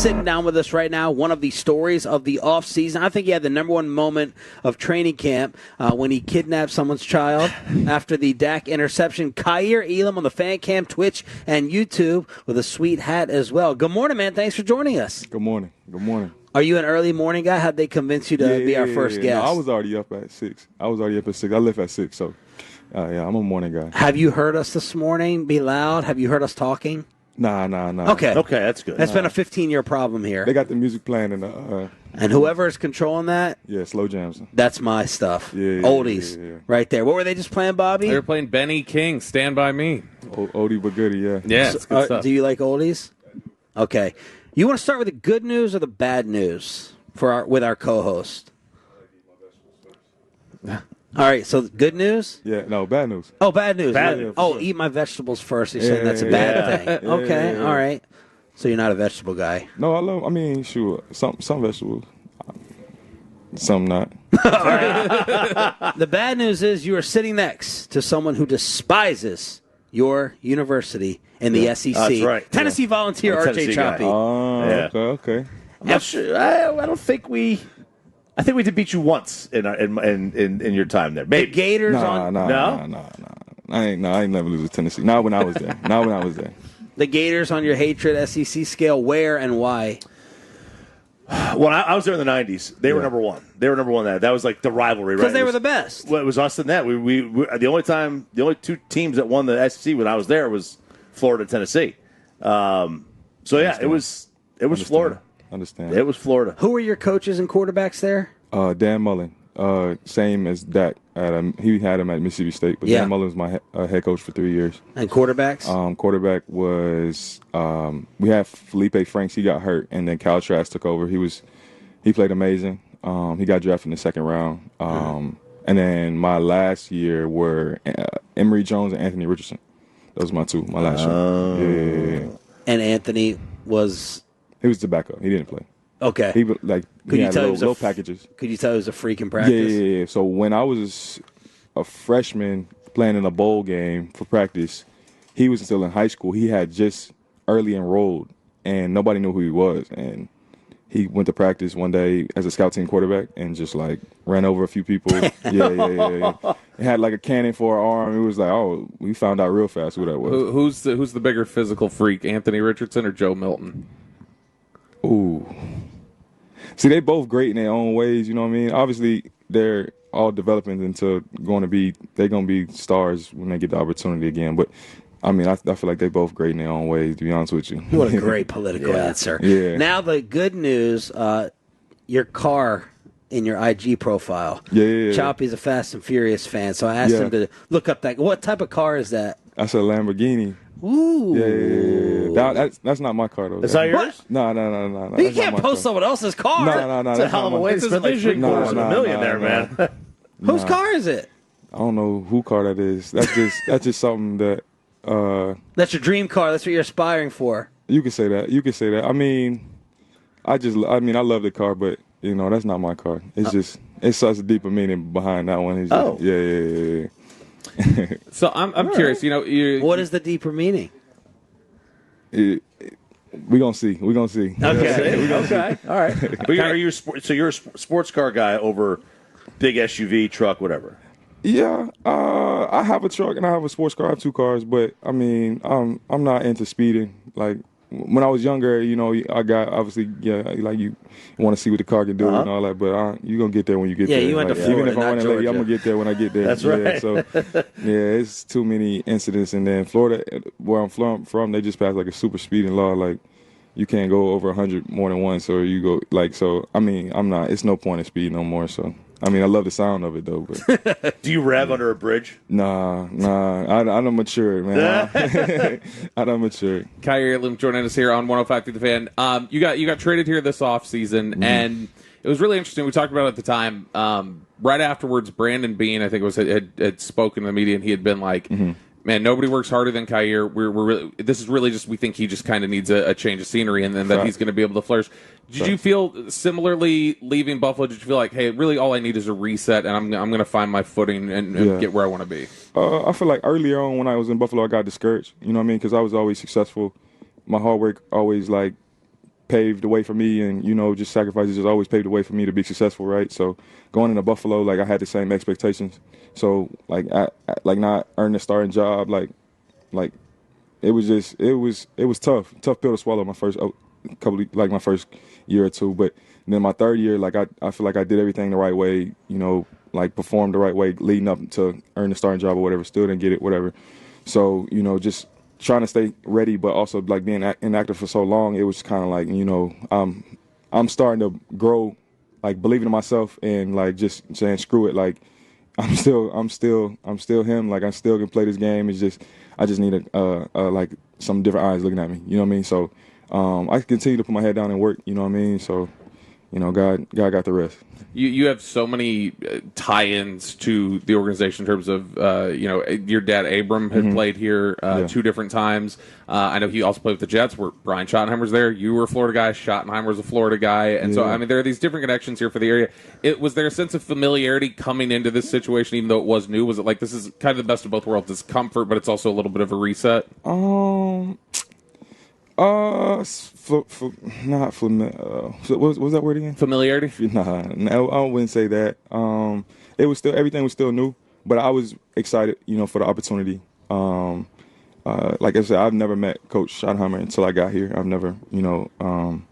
sitting down with us right now, one of the stories of the offseason. I think he had the number one moment of training camp when he kidnapped someone's child after the Dak interception. Kaiir Elam on the fan cam, Twitch, and YouTube with a sweet hat as well. Good morning, man. Thanks for joining us. Good morning. Good morning. Are you an early morning guy? How'd they convince you to be our first guest? No, I was already up at 6. I live at 6, so I'm a morning guy. Have you heard us this morning be loud? Have you heard us talking? Nah. Okay, that's good. That's been a 15-year problem here. They got the music playing in and whoever is controlling that, slow jams. That's my stuff. Oldies, right there. What were they just playing, Bobby? They were playing Benny King, Stand By Me. Oldie but goodie, yeah. Yeah, it's good stuff. Do you like oldies? Okay. You want to start with the good news or the bad news with our co-host? All right, so good news? Yeah, no, bad news. Oh, bad news. Bad news. Oh, eat my vegetables first. You're saying that's a bad thing. Okay, all right. So you're not a vegetable guy. No, sure, some vegetables. Some not. All right. The bad news is you are sitting next to someone who despises your university in the SEC. That's right. Tennessee Volunteer Tennessee RJ guy. Choppy. Okay. I'm not sure. I don't think we. I think we did beat you once in your time there. Maybe. The Gators No. I ain't never lose to Tennessee. Not when I was there. The Gators on your hatred SEC scale, where and why? When I was there in the 90s, they were number one. They were number one. That was like the rivalry, right? Because they were the best. Well, it was us and that. We the only two teams that won the SEC when I was there was Florida, Tennessee. It was Florida. Understand. It was Florida. Who were your coaches and quarterbacks there? Dan Mullen, same as Dak. He had him at Mississippi State, but Dan Mullen was my head coach for 3 years. And quarterbacks? Quarterback was we had Felipe Franks. He got hurt, and then Kyle Trask took over. He played amazing. He got drafted in the second round. And then my last year were Emory Jones and Anthony Richardson. Those were my last year. Yeah. And Anthony was... He was the backup. He didn't play. Okay. He had low packages. Could you tell he was a freak in practice? Yeah. So when I was a freshman playing in a bowl game for practice, he was still in high school. He had just early enrolled, and nobody knew who he was. And he went to practice one day as a scout team quarterback and just ran over a few people. Yeah. He had a cannon for an arm. It was we found out real fast who that was. Who's the bigger physical freak, Anthony Richardson or Joe Milton? Ooh. See, they both great in their own ways, you know what I mean? Obviously, they're all developing into they're going to be stars when they get the opportunity again. But, I feel like they both great in their own ways, to be honest with you. What a great political answer. Yeah. Now the good news, your car in your IG profile. Yeah. Choppy's a Fast and Furious fan, so I asked him to look up that. What type of car is that? That's a Lamborghini. Ooh. Yeah. That's not my car, though. Is that yours? No. You can't post someone else's car. No. That's a hell of a way to spend like $750 million there, man. Whose car is it? I don't know who car that is. That's just something that... That's your dream car. That's what you're aspiring for. You can say that. I love the car, but, that's not my car. It's it's such a deeper meaning behind that one. Yeah. So I'm curious. What is the deeper meaning? We're gonna see. Okay. Okay. All right. But you're a sports car guy over big SUV, truck, whatever. Yeah. I have a truck and I have a sports car. I have two cars, but I'm not into speeding. When I was younger, I got obviously, you want to see what the car can do and all that, but you're going to get there when you get there. Yeah, you went to Florida, even if I'm running late, I'm going to get there when I get there. That's right. Yeah, so, it's too many incidents. And then Florida, where I'm from, they just passed a super speeding law. You can't go over 100 more than once, or you go, I'm not, it's no point in speeding no more, so. I love the sound of it, though. But. Do you rev under a bridge? Nah. I don't mature, man. I don't mature. Kaiir Elam joining us here on 105 through the Fan. You got traded here this offseason, and it was really interesting. We talked about it at the time. Right afterwards, Brandon Beane, I think it was, had spoken to the media, and he had been like, man, nobody works harder than Kaiir. We're really, this is really just, we think he just kind of needs a change of scenery, and then that he's going to be able to flourish. Did you feel similarly leaving Buffalo? Did you feel like, hey, really all I need is a reset, and I'm going to find my footing and get where I want to be? I feel like earlier on when I was in Buffalo, I got discouraged. You know what I mean? Because I was always successful. My hard work always paved the way for me, and just sacrifices just always paved the way for me to be successful, right? So going into Buffalo, like I had the same expectations. So like I not earning a starting job, like it was tough pill to swallow my first my first year or two, but then my third year, like I feel like I did everything the right way, like performed the right way leading up to earn the starting job or whatever. Still didn't get it, whatever. So just trying to stay ready, but also like being inactive for so long, it was kind of like I'm starting to grow, like believing in myself and like just saying screw it, like I'm still him, like I still can play this game. It's just I just need like some different eyes looking at me, you know what I mean? So I continue to put my head down and work, you know what I mean? So God got the rest. You have so many tie-ins to the organization in terms of, your dad, Abram, had played here 2 different times. I know he also played with the Jets, where Brian Schottenheimer's there. You were a Florida guy. Schottenheimer's a Florida guy. And so, I mean, there are these different connections here for the area. Was there a sense of familiarity coming into this situation, even though it was new? Was it like, this is kind of the best of both worlds? It's comfort, but it's also a little bit of a reset? Not familiar. What was that word again? Familiarity? No, I wouldn't say that. It was still, everything was still new, but I was excited, for the opportunity. Like I said, I've never met Coach Schottenheimer until I got here. I've never,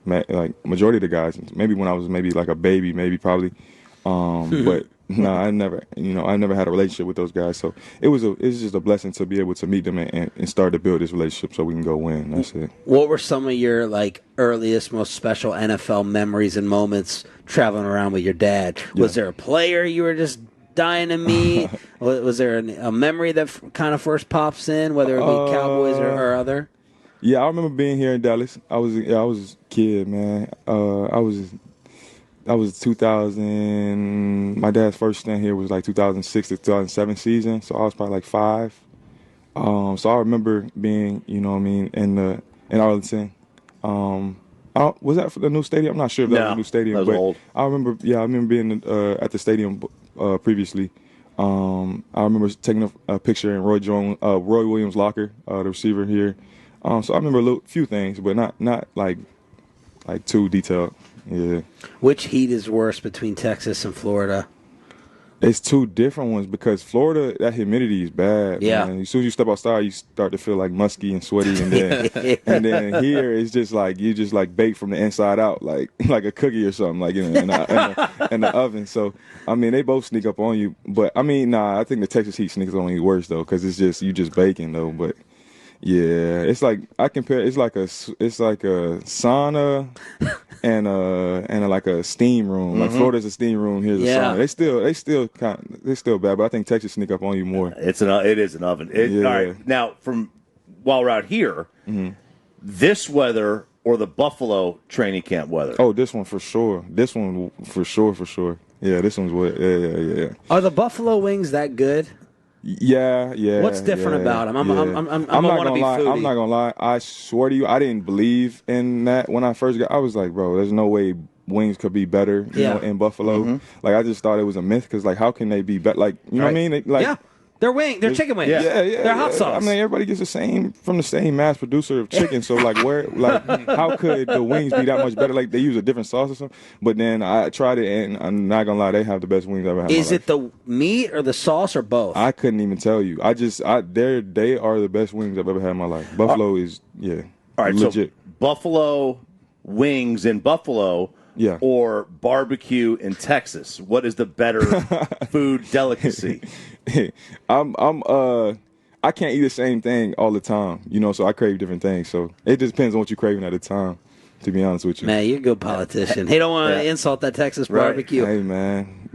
met like majority of the guys. Maybe when I was maybe like a baby, probably. But no, I never had a relationship with those guys. So it's just a blessing to be able to meet them and start to build this relationship so we can go win. That's it. What were some of your like earliest, most special NFL memories and moments traveling around with your dad? Was there a player you were just dying to meet? Was there a memory that kind of first pops in, whether it be Cowboys or other? Yeah, I remember being here in Dallas. I was a kid, man. That was 2000. My dad's first stint here was like 2006 to 2007 season, so I was probably like 5. So I remember being, in Arlington. Was that for the new stadium? I'm not sure if that was a new stadium. That was old. I remember being at the stadium previously. I remember taking a picture in Roy Williams' locker, the receiver here. So I remember a few things, but not like too detailed. Yeah. Which heat is worse between Texas and Florida? It's 2 different ones because Florida, that humidity is bad. Yeah. Man. As soon as you step outside, you start to feel like musky and sweaty, and then here it's just like you just like baked from the inside out, like a cookie or something, like in the oven. So I mean, they both sneak up on you, but I mean, I think the Texas heat sneaks on you worse though, because you just baking though, but. Yeah, it's like I compare. It's like a sauna and like a steam room. Like Florida's a steam room. Here's a sauna. They still bad, but I think Texas sneak up on you more. It is an oven. All right, now while we're out here, this weather or the Buffalo training camp weather? Oh, this one for sure. This one for sure. Yeah, this one's what. Yeah. Are the Buffalo wings that good? Yeah. What's different about them? I'm not gonna lie. I swear to you, I didn't believe in that when I first got. I was like, bro, there's no way wings could be better, in Buffalo. Like I just thought it was a myth because like, how can they be better? Like, you know what I mean? They're chicken wings. Yeah, they're hot sauce. I mean, everybody gets from the same mass producer of chicken. So like, how could the wings be that much better? Like they use a different sauce or something. But then I tried it, and I'm not gonna lie, they have the best wings I've ever had. Is it the meat or the sauce or both? I couldn't even tell you. They are the best wings I've ever had in my life. Buffalo is all right, legit. So Buffalo wings in Buffalo. Yeah. Or barbecue in Texas. What is the better food delicacy? I can't eat the same thing all the time, so I crave different things. So it just depends on what you're craving at the time, to be honest with you. Man, you're a good politician. He don't want to insult that Texas barbecue. Hey, man,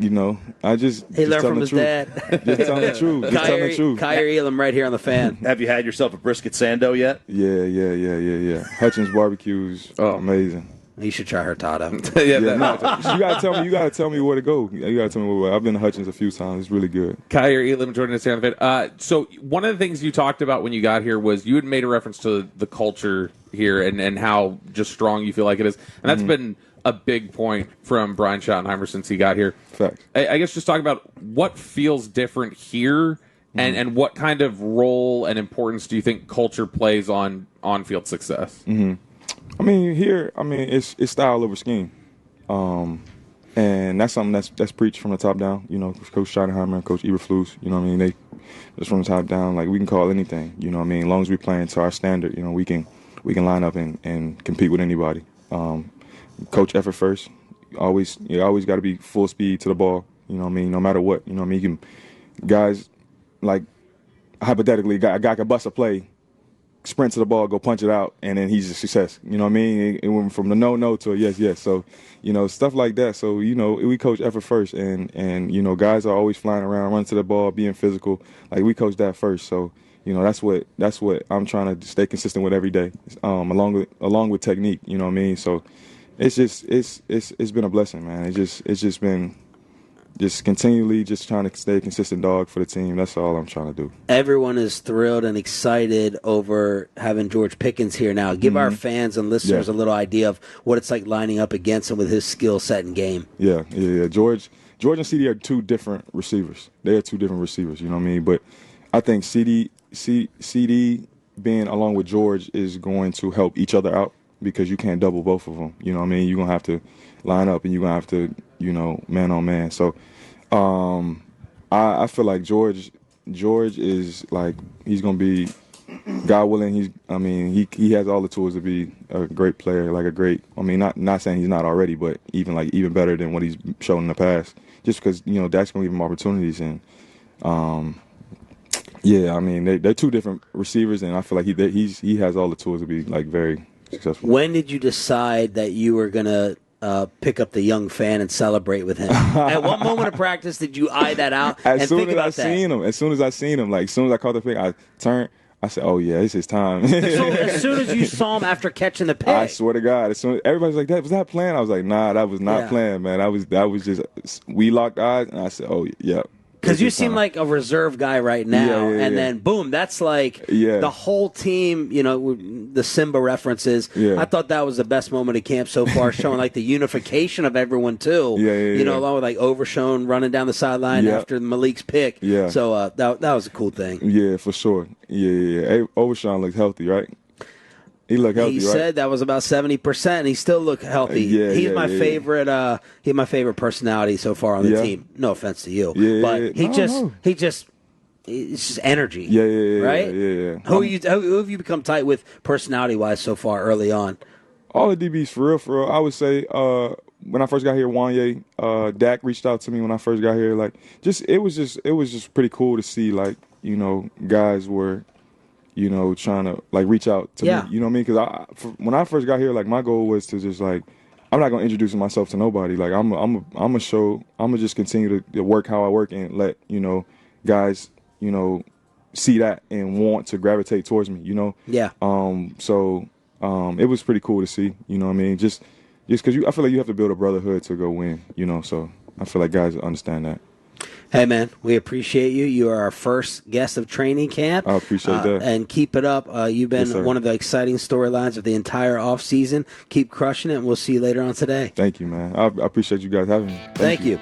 I just he learned from his dad. Just telling the truth. Just telling the truth. Kaiir Elam right here on the Fan. Have you had yourself a brisket sando yet? Yeah. Hutchins barbecues, amazing. You should try hurtado. You gotta tell me where to go. You gotta tell me where. I've been to Hutchins a few times. It's really good. Kaiir Elam joining us here on the Fan. So one of the things you talked about when you got here was you had made a reference to the culture here and how just strong you feel like it is, and that's been a big point from Brian Schottenheimer since he got here. Facts. I guess just talk about what feels different here, and what kind of role and importance do you think culture plays on field success? I mean, here, it's style over scheme. And that's something that's preached from the top down. You know, Coach Schottenheimer and Coach Eberflus, you know what I mean? They just from the top down, like, we can call anything, you know what I mean? As long as we playing to our standard, you know, we can line up and compete with anybody. Coach effort first. You always got to be full speed to the ball, you know what I mean? No matter what, you know what I mean? Guys, like, hypothetically, a guy could bust a play, sprint to the ball, go punch it out, and then he's a success. You know what I mean? It went from the no to a yes. So, you know, stuff like that. So, you know, we coach effort first, and you know, guys are always flying around, running to the ball, being physical. Like, we coach that first. So, you know, that's what I'm trying to stay consistent with every day, along with technique. You know what I mean? So, it's been a blessing, man. It's just been. Just continually just trying to stay a consistent dog for the team. That's all I'm trying to do. Everyone is thrilled and excited over having George Pickens here now. Give our fans and listeners a little idea of what it's like lining up against him with his skill set and game. Yeah. George and CeeDee are two different receivers. They are two different receivers, you know what I mean? But I think CeeDee being along with George is going to help each other out because you can't double both of them. You know what I mean? You're going to have to line up and you're going to have to, you know, man on man. So I feel like George is like, he's going to be, God willing, he has all the tools to be a great player, like a great, not saying he's not already, but even better than what he's shown in the past, just because, you know, that's going to give him opportunities. And they're two different receivers, and I feel like he has all the tools to be like very successful. When did you decide that you were going to pick up the young fan and celebrate with him? At what moment of practice did you eye that out As soon as I seen him, like, as soon as I caught the pick, I turned. I said, "Oh yeah, it's his time." So as soon as you saw him after catching the pick, I swear to God, as soon as everybody's like, "Was that planned?" I was like, "Nah, that was not planned, man. That was just." We locked eyes, and I said, "Oh yeah." Because you seem like a reserve guy right now, then boom, that's like the whole team, you know, the Simba references. Yeah. I thought that was the best moment of camp so far, showing like the unification of everyone too. You know, along with like Overshown running down the sideline after Malik's pick. Yeah. So that was a cool thing. Yeah, for sure. Yeah. Hey, Overshown looked healthy, right? He looked healthy, He right? said that was about 70%, and he still looked healthy. He's my favorite. He's my favorite personality so far on the team. No offense to you, but it's just energy. Right? Yeah. Who have you become tight with personality wise so far early on? All the DBs for real. I would say when I first got here, Wanye, Dak reached out to me when I first got here. Like, it was just pretty cool to see, like, you know, guys were, you know, trying to like reach out to me. You know what I mean? Because when I first got here, like, my goal was to just like, I'm not gonna introduce myself to nobody. Like, I'm gonna just continue to work how I work and let, you know, guys, you know, see that and want to gravitate towards me. You know. Yeah. So it was pretty cool to see. You know what I mean? Just because I feel like you have to build a brotherhood to go win. You know. So I feel like guys understand that. Hey, man, we appreciate you. You are our first guest of training camp. I appreciate that. And keep it up. You've been one of the exciting storylines of the entire offseason. Keep crushing it, and we'll see you later on today. Thank you, man. I appreciate you guys having me. Thank you.